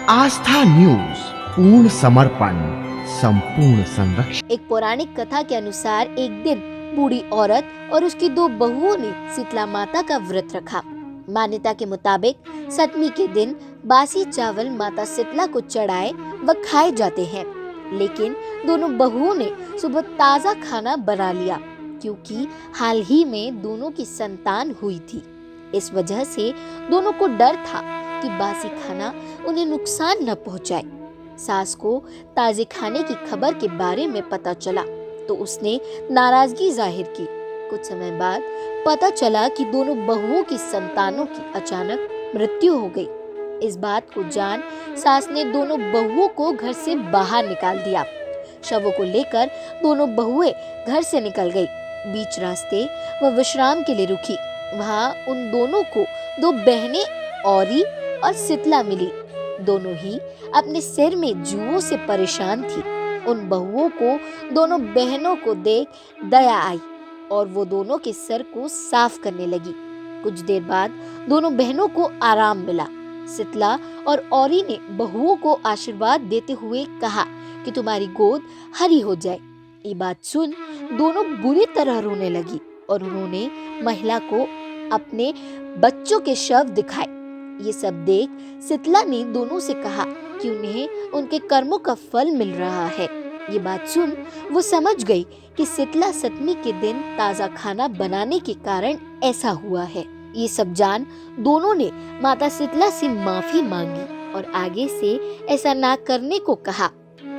आस्था news, पूर्ण समर्पण, संपूर्ण संरक्षण। एक पौराणिक कथा के अनुसार एक दिन बूढ़ी औरत और उसकी दो बहुओं ने शीतला माता का व्रत रखा। मान्यता के मुताबिक सप्तमी के दिन बासी चावल माता शीतला को चढ़ाए व खाए जाते हैं, लेकिन दोनों बहुओं ने सुबह ताजा खाना बना लिया क्योंकि हाल ही में दोनों की संतान हुई थी। इस वजह से दोनों को डर था कि बासी खाना उन्हें नुकसान न पहुंचाए। सास को ताजे खाने की खबर के बारे में पता चला तो उसने नाराजगी जाहिर की। कुछ समय बाद पता चला कि दोनों बहुओं की संतानों की अचानक मृत्यु हो गई। इस बात को जान सास ने दोनों बहुओं को घर से बाहर निकाल दिया। शवों को लेकर दोनों बहुएं घर से निकल गई। बीच रास्ते वह विश्राम के लिए रुकी। वहां उन दोनों को दो बहनें औरी और शीतला मिली। दोनों ही अपने सिर में जुओं से परेशान थी। उन बहुओं को दोनों बहनों को देख दया आई और वो दोनों के सर को साफ करने लगी। कुछ देर बाद दोनों बहनों को आराम मिला। शीतला और औरी ने बहुओं को आशीर्वाद देते हुए कहा कि तुम्हारी गोद हरी हो जाए। ये बात सुन दोनों बुरी तरह रोने लगी और उन्होंने महिला को अपने बच्चों के शव दिखाए। ये सब देख शीतला ने दोनों से कहा कि उन्हें उनके कर्मों का फल मिल रहा है। ये बात सुन वो समझ गई कि शीतला सप्तमी के दिन ताजा खाना बनाने के कारण ऐसा हुआ है। ये सब जान दोनों ने माता शीतला से माफी मांगी और आगे से ऐसा ना करने को कहा।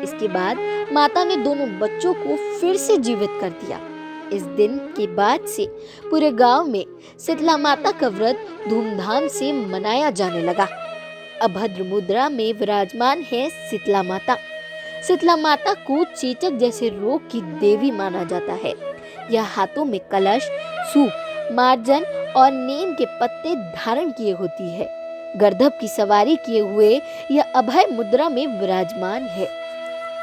इसके बाद माता ने दोनों बच्चों को फिर से जीवित कर दिया। इस दिन के बाद से पूरे गांव में शीतला माता का व्रत धूमधाम से मनाया जाने लगा। अभद्र मुद्रा में विराजमान है शीतला माता। शीतला माता को चेचक जैसे रोग की देवी माना जाता है। यह हाथों में कलश, सूप, मार्जन और नीम के पत्ते धारण किए होती है। गर्दभ की सवारी किए हुए यह अभय मुद्रा में विराजमान है।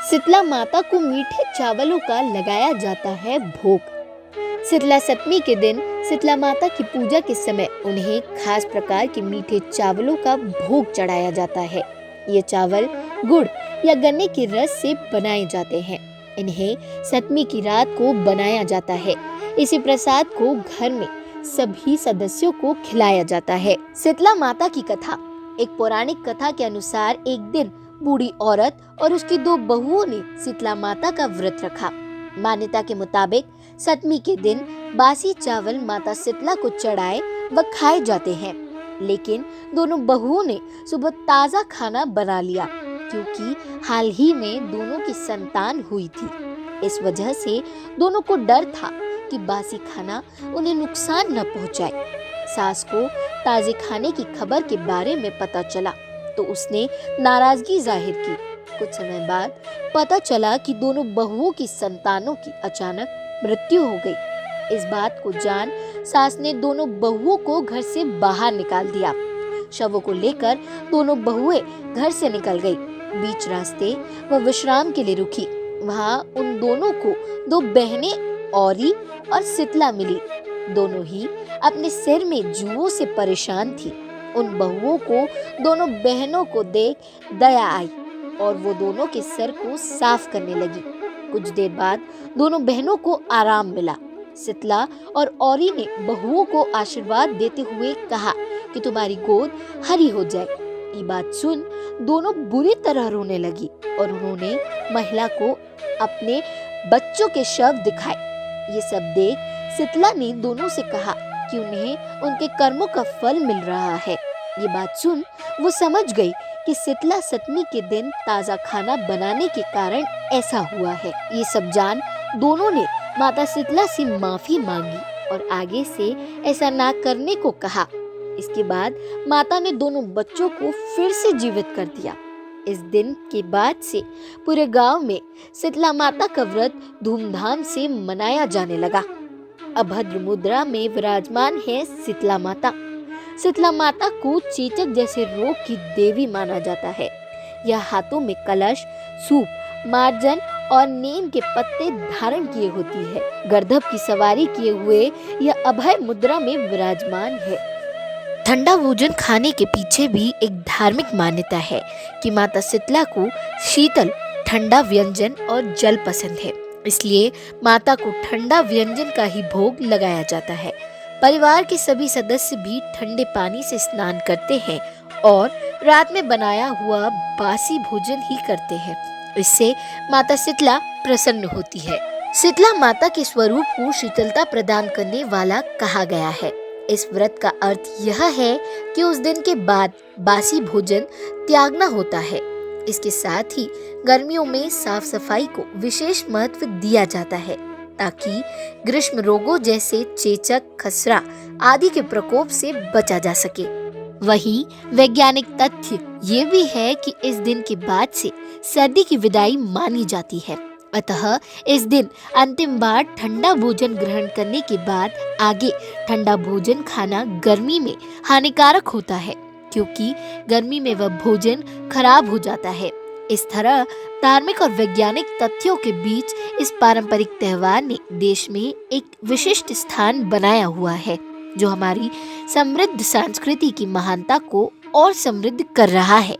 शीतला माता को मीठे चावलों का लगाया जाता है भोग। शीतला सप्तमी के दिन शीतला माता की पूजा के समय उन्हें खास प्रकार के मीठे चावलों का भोग चढ़ाया जाता है। ये चावल गुड़ या गन्ने के रस से बनाए जाते हैं। इन्हें सप्तमी की रात को बनाया जाता है। इसी प्रसाद को घर में सभी सदस्यों को खिलाया जाता है। शीतला माता की कथा। एक पौराणिक कथा के अनुसार एक दिन बूढ़ी औरत और उसकी दो बहुओं ने शीतला माता का व्रत रखा। मान्यता के मुताबिक सप्तमी के दिन बासी चावल माता शीतला को चढ़ाए व खाए जाते हैं, लेकिन दोनों बहुओं ने सुबह ताजा खाना बना लिया क्योंकि हाल ही में दोनों की संतान हुई थी। इस वजह से दोनों को डर था कि बासी खाना उन्हें नुकसान न पहुंचाए। सास को ताजे खाने की खबर के बारे में पता चला तो उसने नाराजगी जाहिर की। कुछ समय बाद पता चला कि दोनों बहुओं की संतानों की अचानक मृत्यु हो गई। इस बात को जान सास ने दोनों बहुओं को घर से बाहर निकाल दिया। शवों को लेकर दोनों बहुएं घर से निकल गई। बीच रास्ते वह विश्राम के लिए रुकी। वहां उन दोनों को दो बहनें औरी और शीतला मिली। दोनों ही अपने सिर में जुओं से परेशान थी। उन बहुओं को दोनों बहनों को देख दया आई और वो दोनों के सर को साफ करने लगी। कुछ देर बाद दोनों बहनों को आराम मिला। शीतला और औरी ने बहुओं को आशीर्वाद देते हुए कहा कि तुम्हारी गोद हरी हो जाए। ये बात सुन दोनों बुरी तरह रोने लगी और उन्होंने महिला को अपने बच्चों के शव दिखाए। ये सब देख शीतला ने दोनों से कहा कि उन्हें उनके कर्मों का फल मिल रहा है। ये बात सुन वो समझ गई कि शीतला सप्तमी के दिन ताजा खाना बनाने के कारण ऐसा हुआ है। ये सब जान दोनों ने माता शीतला से माफी मांगी और आगे से ऐसा ना करने को कहा। इसके बाद माता ने दोनों बच्चों को फिर से जीवित कर दिया। इस दिन के बाद से पूरे गांव में शीतला माता का व्रत धूमधाम से मनाया जाने लगा। अभद्र मुद्रा में विराजमान है शीतला माता। शीतला माता को चेचक जैसे रोग की देवी माना जाता है। यह हाथों में कलश, सूप, मार्जन और नीम के पत्ते धारण किए होती है। गर्दभ की सवारी किए हुए यह अभय मुद्रा में विराजमान है। ठंडा भोजन खाने के पीछे भी एक धार्मिक मान्यता है कि माता शीतला को शीतल ठंडा व्यंजन और जल पसंद है, इसलिए माता को ठंडा व्यंजन का ही भोग लगाया जाता है। परिवार के सभी सदस्य भी ठंडे पानी से स्नान करते हैं और रात में बनाया हुआ बासी भोजन ही करते हैं। इससे माता शीतला प्रसन्न होती है। शीतला माता के स्वरूप को शीतलता प्रदान करने वाला कहा गया है। इस व्रत का अर्थ यह है कि उस दिन के बाद बासी भोजन त्यागना होता है। इसके साथ ही गर्मियों में साफ सफाई को विशेष महत्व दिया जाता है ताकि ग्रीष्म रोगों जैसे चेचक, खसरा आदि के प्रकोप से बचा जा सके। वहीं वैज्ञानिक तथ्य ये भी है कि इस दिन के बाद से सर्दी की विदाई मानी जाती है। अतः इस दिन अंतिम बार ठंडा भोजन ग्रहण करने के बाद आगे ठंडा भोजन खाना गर्मी में हानिकारक होता है, क्योंकि गर्मी में वह भोजन खराब हो जाता है। इस तरह धार्मिक और वैज्ञानिक तथ्यों के बीच इस पारंपरिक त्योहार ने देश में एक विशिष्ट स्थान बनाया हुआ है, जो हमारी समृद्ध संस्कृति की महानता को और समृद्ध कर रहा है।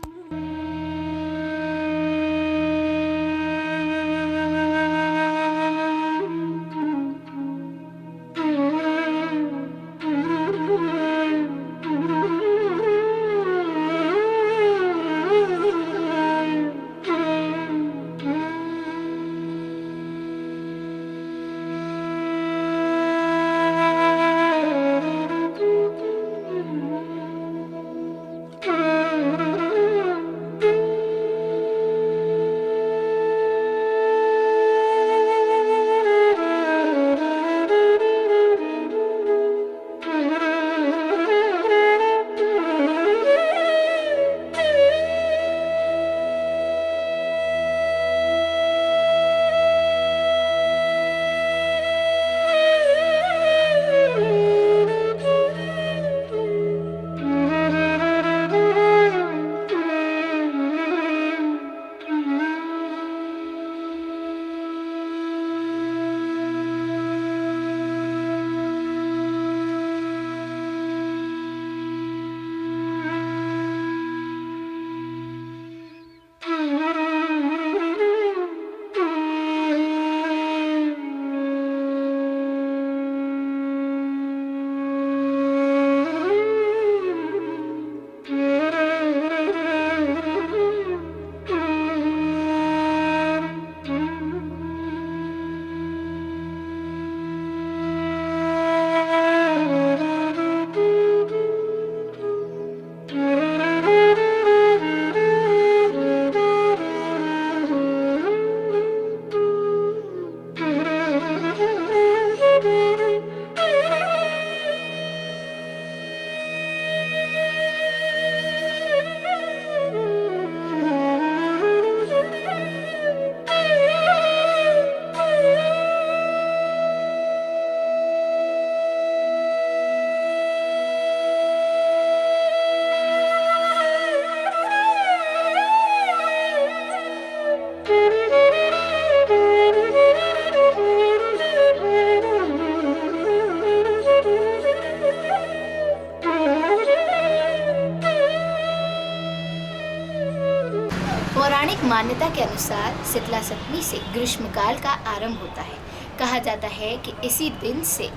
पौराणिक मान्यता के अनुसार शीतला सप्तमी से ग्रीष्मकाल का आरंभ होता है। कहा जाता है कि इसी दिन से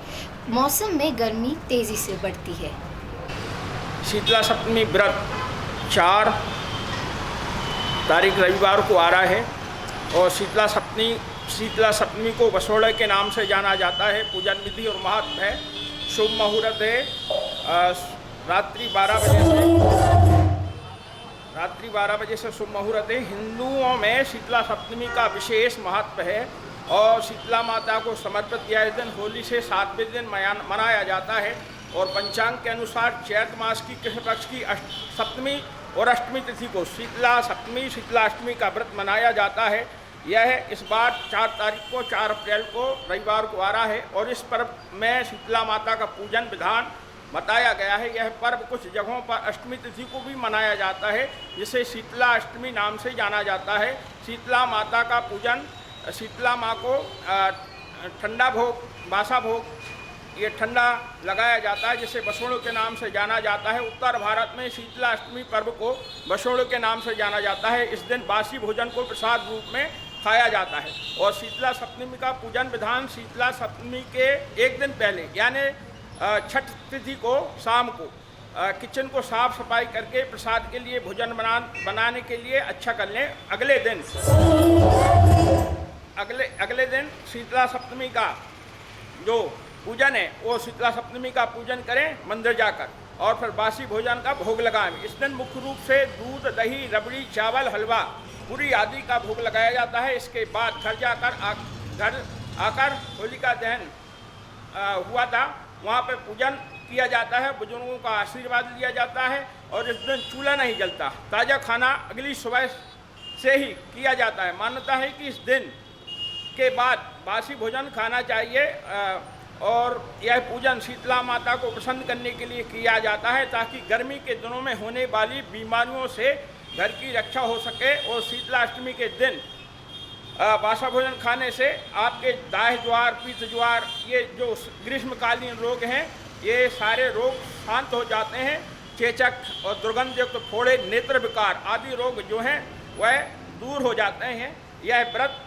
मौसम में गर्मी तेजी से बढ़ती है। शीतला सप्तमी व्रत 4 तारीख रविवार को आ रहा है और शीतला सप्तमी को बसोड़े के नाम से जाना जाता है। पूजन विधि और महत्व है। शुभ मुहूर्त है रात्रि 12 बजे से शुभ मुहूर्त है। हिंदुओं में शीतला सप्तमी का विशेष महत्व है और शीतला माता को समर्पित यह दिन होली से 7वें दिन मनाया जाता है और पंचांग के अनुसार चैत मास की कृष्ण पक्ष की सप्तमी और अष्टमी तिथि को शीतला सप्तमी शीतला अष्टमी का व्रत मनाया जाता है। यह इस बार 4 अप्रैल को रविवार को आ रहा है और इस पर्व में शीतला माता का पूजन विधान बताया गया है। यह पर्व कुछ जगहों पर अष्टमी तिथि को भी मनाया जाता है, जिसे शीतला अष्टमी नाम से जाना जाता है। शीतला माता का पूजन, शीतला माँ को ठंडा भोग, बासा भोग ये ठंडा लगाया जाता है, जिसे बसोड़ के नाम से जाना जाता है। उत्तर भारत में शीतला अष्टमी पर्व को बसोड़ के नाम से जाना जाता है। इस दिन बासी भोजन को प्रसाद रूप में खाया जाता है। और शीतला सप्तमी का पूजन विधान शीतला सप्तमी के एक दिन पहले यानी छठ तिथि को शाम को किचन को साफ सफाई करके प्रसाद के लिए भोजन बनाने के लिए अच्छा कर लें। अगले दिन शीतला सप्तमी का जो पूजन है वो शीतला सप्तमी का पूजन करें मंदिर जाकर, और फिर बासी भोजन का भोग लगाएं। इस दिन मुख्य रूप से दूध, दही, रबड़ी, चावल, हलवा, पूरी आदि का भोग लगाया जाता है। इसके बाद घर आकर होलिका दहन हुआ था, वहाँ पर पूजन किया जाता है, बुजुर्गों का आशीर्वाद लिया जाता है। और इस दिन चूल्हा नहीं जलता, ताज़ा खाना अगली सुबह से ही किया जाता है। मान्यता है कि इस दिन के बाद बासी भोजन खाना चाहिए। और यह पूजन शीतला माता को प्रसन्न करने के लिए किया जाता है, ताकि गर्मी के दिनों में होने वाली बीमारियों से घर की रक्षा हो सके। और शीतला अष्टमी के दिन बासा भोजन खाने से आपके दाह ज्वार, पीत ज्वार, ये जो ग्रीष्मकालीन रोग हैं, ये सारे रोग शांत हो जाते हैं। चेचक और दुर्गंधयुक्त फोड़े, नेत्र विकार आदि रोग जो हैं वह दूर हो जाते हैं। यह व्रत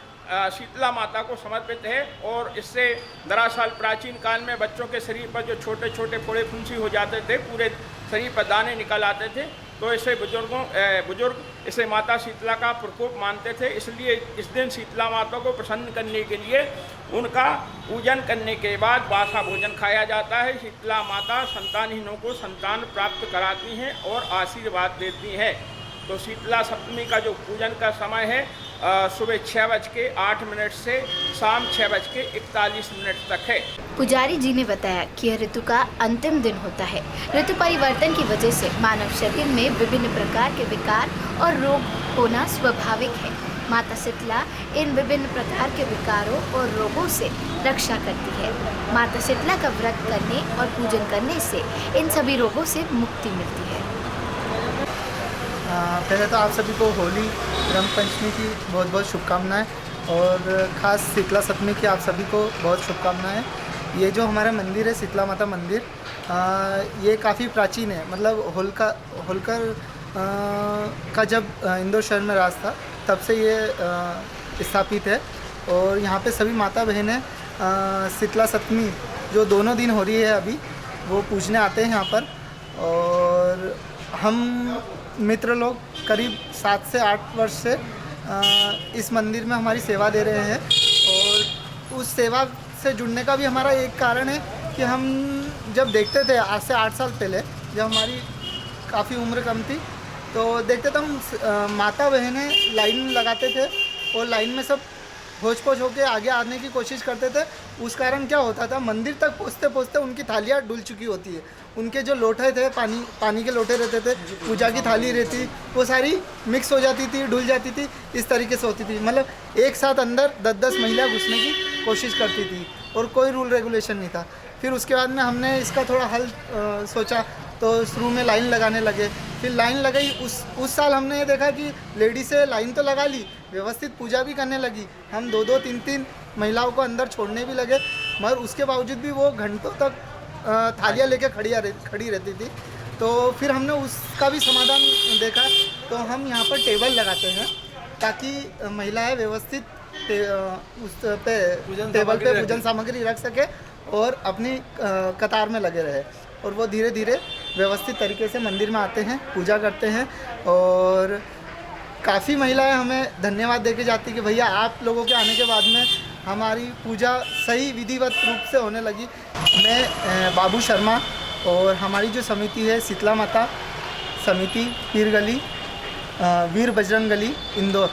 शीतला माता को समर्पित है। और इससे दरअसल प्राचीन काल में बच्चों के शरीर पर जो छोटे छोटे फोड़े फुंसी हो जाते थे, पूरे शरीर पर दाने निकल आते थे, तो इसे बुजुर्ग इसे माता शीतला का प्रकोप मानते थे। इसलिए इस दिन शीतला माता को प्रसन्न करने के लिए उनका पूजन करने के बाद बासा भोजन खाया जाता है। शीतला माता संतानहीनों को संतान प्राप्त कराती हैं और आशीर्वाद देती हैं। तो शीतला सप्तमी का जो पूजन का समय है सुबह 6:08 से शाम 6:41 तक है। पुजारी जी ने बताया कि यह ऋतु का अंतिम दिन होता है। ऋतु परिवर्तन की वजह से मानव शरीर में विभिन्न प्रकार के विकार और रोग होना स्वाभाविक है। माता शीतला इन विभिन्न प्रकार के विकारों और रोगों से रक्षा करती है। माता शीतला का व्रत करने और पूजन करने से इन सभी रोगों से मुक्ति मिलती है। पहले तो आप सभी को होली रंग पंचमी की बहुत बहुत शुभकामनाएं, और ख़ास शीतला सप्तमी की आप सभी को बहुत शुभकामनाएं। ये जो हमारा मंदिर है शीतला माता मंदिर, ये काफ़ी प्राचीन है। मतलब होलकर का जब इंदौर शहर में राज था तब से ये स्थापित है। और यहाँ पे सभी माता बहनें शीतला सप्तमी जो दोनों दिन हो रही है अभी, वो पूजने आते हैं यहाँ पर। और हम मित्र लोग करीब 7 से 8 वर्ष से इस मंदिर में हमारी सेवा दे रहे हैं। और उस सेवा से जुड़ने का भी हमारा एक कारण है कि हम जब देखते थे आज से 8 साल पहले, जब हमारी काफ़ी उम्र कम थी, तो देखते थे हम माता बहनें लाइन लगाते थे और लाइन में सब होच पोच होकर आगे आने की कोशिश करते थे। उस कारण क्या होता था, मंदिर तक पहुँचते पहुँचते उनकी थालियाँ डुल चुकी होती है। उनके जो लोटे थे, पानी के लोटे रहते थे, पूजा की थाली रहती, वो सारी मिक्स हो जाती थी, डुल जाती थी, इस तरीके से होती थी। मतलब एक साथ अंदर 10-10 महिला घुसने की कोशिश करती थी और कोई रूल रेगुलेशन नहीं था। फिर उसके बाद में हमने इसका थोड़ा हल सोचा, तो शुरू में लाइन लगाने लगे। फिर लाइन लगाई, उस साल हमने ये देखा कि लेडीज़ें लाइन तो लगा ली, व्यवस्थित पूजा भी करने लगी। हम 2-2, 3-3 महिलाओं को अंदर छोड़ने भी लगे, मगर उसके बावजूद भी वो घंटों तक थालियाँ लेके खड़ी रहती थी। तो फिर हमने उसका भी समाधान देखा, तो हम यहाँ पर टेबल लगाते हैं ताकि महिलाएं व्यवस्थित टेबल पे पूजन सामग्री रख सके और अपनी कतार में लगे रहे। और वो धीरे धीरे व्यवस्थित तरीके से मंदिर में आते हैं, पूजा करते हैं। और काफ़ी महिलाएं हमें धन्यवाद देके जाती कि भैया आप लोगों के आने के बाद में हमारी पूजा सही विधिवत रूप से होने लगी। मैं बाबू शर्मा और हमारी जो समिति है शीतला माता समिति पीर गली वीर बजरंग गली इंदौर,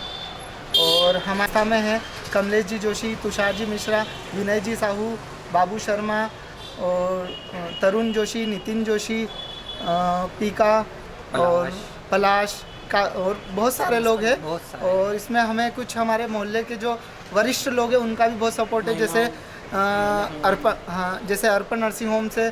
और हमारे साथ में हैं कमलेश जी जोशी, तुषार जी मिश्रा, विनय जी साहू, बाबू शर्मा और तरुण जोशी, नितिन जोशी, पीका और पलाश का, और बहुत सारे लोग हैं। और इसमें हमें कुछ हमारे मोहल्ले के जो वरिष्ठ लोग हैं उनका भी बहुत सपोर्ट है। जैसे जैसे अर्पण नर्सिंग होम से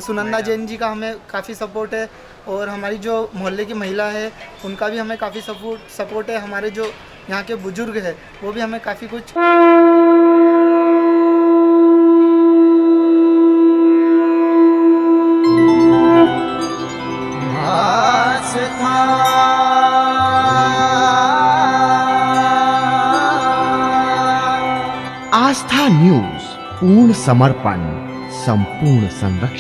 सुनंदा जैन जी का हमें काफ़ी सपोर्ट है। और हमारी जो मोहल्ले की महिला है उनका भी हमें काफ़ी सपोर्ट है। हमारे जो यहाँ के बुजुर्ग हैं वो भी हमें काफ़ी कुछ आस्था न्यूज, पूर्ण समर्पण, संपूर्ण संरक्षण।